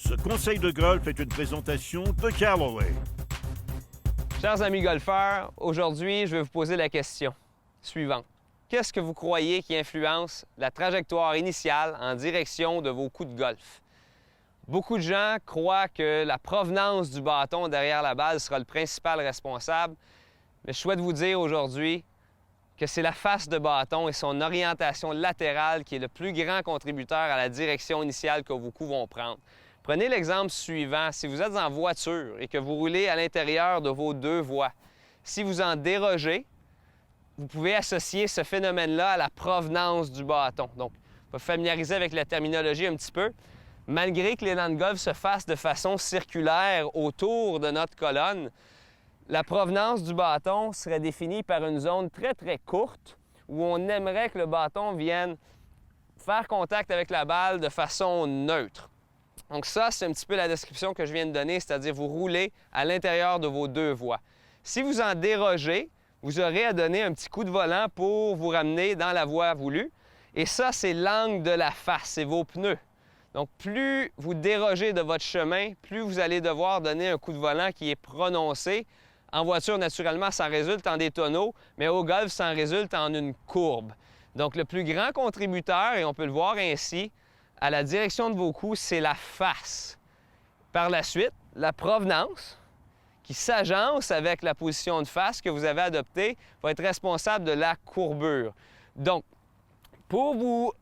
Ce conseil de golf est une présentation de Callaway. Chers amis golfeurs, aujourd'hui, je vais vous poser la question suivante. Qu'est-ce que vous croyez qui influence la trajectoire initiale en direction de vos coups de golf? Beaucoup de gens croient que la provenance du bâton derrière la balle sera le principal responsable, mais je souhaite vous dire aujourd'hui que c'est la face de bâton et son orientation latérale qui est le plus grand contributeur à la direction initiale que vos coups vont prendre. Prenez l'exemple suivant. Si vous êtes en voiture et que vous roulez à l'intérieur de vos deux voies, si vous en dérogez, vous pouvez associer ce phénomène-là à la provenance du bâton. Donc, on va familiariser avec la terminologie un petit peu. Malgré que l'élan de golf se fasse de façon circulaire autour de notre colonne, la provenance du bâton serait définie par une zone très, très courte où on aimerait que le bâton vienne faire contact avec la balle de façon neutre. Donc ça, c'est un petit peu la description que je viens de donner, c'est-à-dire vous roulez à l'intérieur de vos deux voies. Si vous en dérogez, vous aurez à donner un petit coup de volant pour vous ramener dans la voie voulue. Et ça, c'est l'angle de la face, c'est vos pneus. Donc, plus vous dérogez de votre chemin, plus vous allez devoir donner un coup de volant qui est prononcé. En voiture, naturellement, ça résulte en des tonneaux, mais au golf, ça en résulte en une courbe. Donc, le plus grand contributeur, et on peut le voir ainsi, à la direction de vos coups, c'est la face. Par la suite, la provenance, qui s'agence avec la position de face que vous avez adoptée, va être responsable de la courbure. Donc, pour vous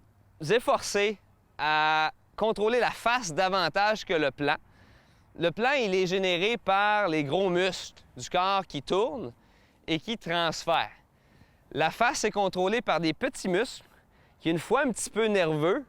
efforcer à contrôler la face davantage que le plan, il est généré par les gros muscles du corps qui tournent et qui transfèrent. La face est contrôlée par des petits muscles qui, une fois un petit peu nerveux,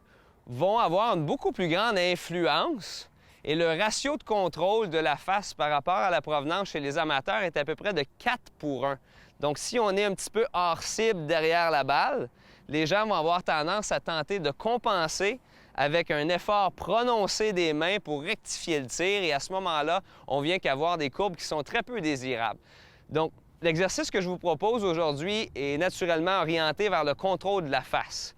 vont avoir une beaucoup plus grande influence et le ratio de contrôle de la face par rapport à la provenance chez les amateurs est à peu près de 4 pour 1. Donc, si on est un petit peu hors cible derrière la balle, les gens vont avoir tendance à tenter de compenser avec un effort prononcé des mains pour rectifier le tir et à ce moment-là, on vient qu'avoir des courbes qui sont très peu désirables. Donc, l'exercice que je vous propose aujourd'hui est naturellement orienté vers le contrôle de la face.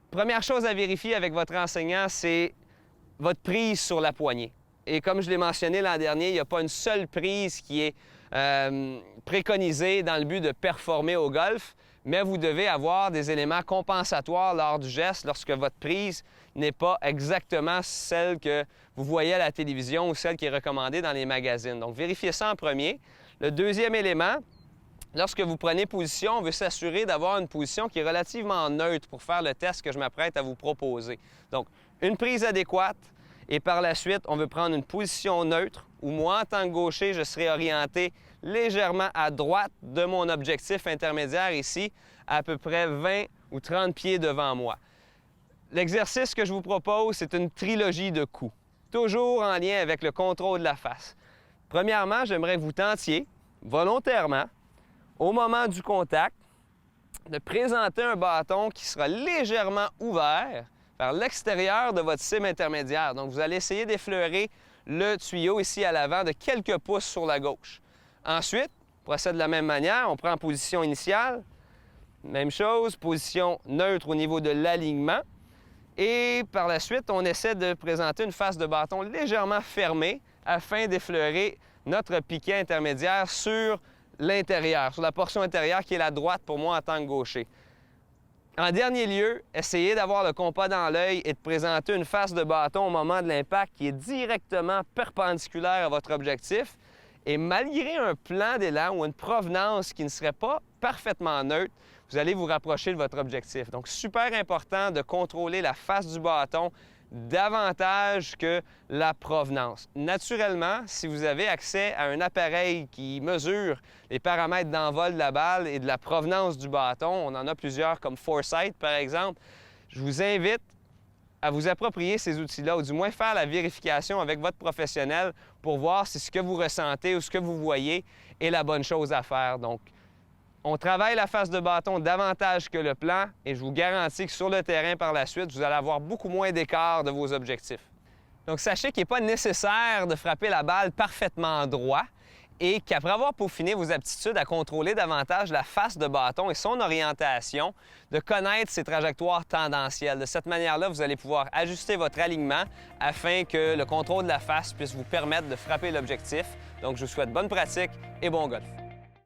Première chose à vérifier avec votre enseignant, c'est votre prise sur la poignée. Et comme je l'ai mentionné l'an dernier, il n'y a pas une seule prise qui est préconisée dans le but de performer au golf, mais vous devez avoir des éléments compensatoires lors du geste lorsque votre prise n'est pas exactement celle que vous voyez à la télévision ou celle qui est recommandée dans les magazines. Donc, vérifiez ça en premier. Le deuxième élément, lorsque vous prenez position, on veut s'assurer d'avoir une position qui est relativement neutre pour faire le test que je m'apprête à vous proposer. Donc, une prise adéquate et par la suite, on veut prendre une position neutre où moi, en tant que gaucher, je serai orienté légèrement à droite de mon objectif intermédiaire ici, à peu près 20 ou 30 pieds devant moi. L'exercice que je vous propose, c'est une trilogie de coups, toujours en lien avec le contrôle de la face. Premièrement, j'aimerais que vous tentiez volontairement, au moment du contact, de présenter un bâton qui sera légèrement ouvert vers l'extérieur de votre cible intermédiaire. Donc, vous allez essayer d'effleurer le tuyau ici à l'avant de quelques pouces sur la gauche. Ensuite, on procède de la même manière. On prend position initiale. Même chose, position neutre au niveau de l'alignement. Et par la suite, on essaie de présenter une face de bâton légèrement fermée afin d'effleurer notre piquet intermédiaire sur l'intérieur, sur la portion intérieure qui est la droite pour moi en tant que gaucher. En dernier lieu, essayez d'avoir le compas dans l'œil et de présenter une face de bâton au moment de l'impact qui est directement perpendiculaire à votre objectif. Et malgré un plan d'élan ou une provenance qui ne serait pas parfaitement neutre, vous allez vous rapprocher de votre objectif. Donc, super important de contrôler la face du bâton davantage que la provenance. Naturellement, si vous avez accès à un appareil qui mesure les paramètres d'envol de la balle et de la provenance du bâton, on en a plusieurs comme Foresight par exemple, je vous invite à vous approprier ces outils-là ou du moins faire la vérification avec votre professionnel pour voir si ce que vous ressentez ou ce que vous voyez est la bonne chose à faire. Donc, on travaille la face de bâton davantage que le plan et je vous garantis que sur le terrain par la suite, vous allez avoir beaucoup moins d'écart de vos objectifs. Donc, sachez qu'il n'est pas nécessaire de frapper la balle parfaitement droit et qu'après avoir peaufiné vos aptitudes à contrôler davantage la face de bâton et son orientation, de connaître ses trajectoires tendancielles. De cette manière-là, vous allez pouvoir ajuster votre alignement afin que le contrôle de la face puisse vous permettre de frapper l'objectif. Donc, je vous souhaite bonne pratique et bon golf.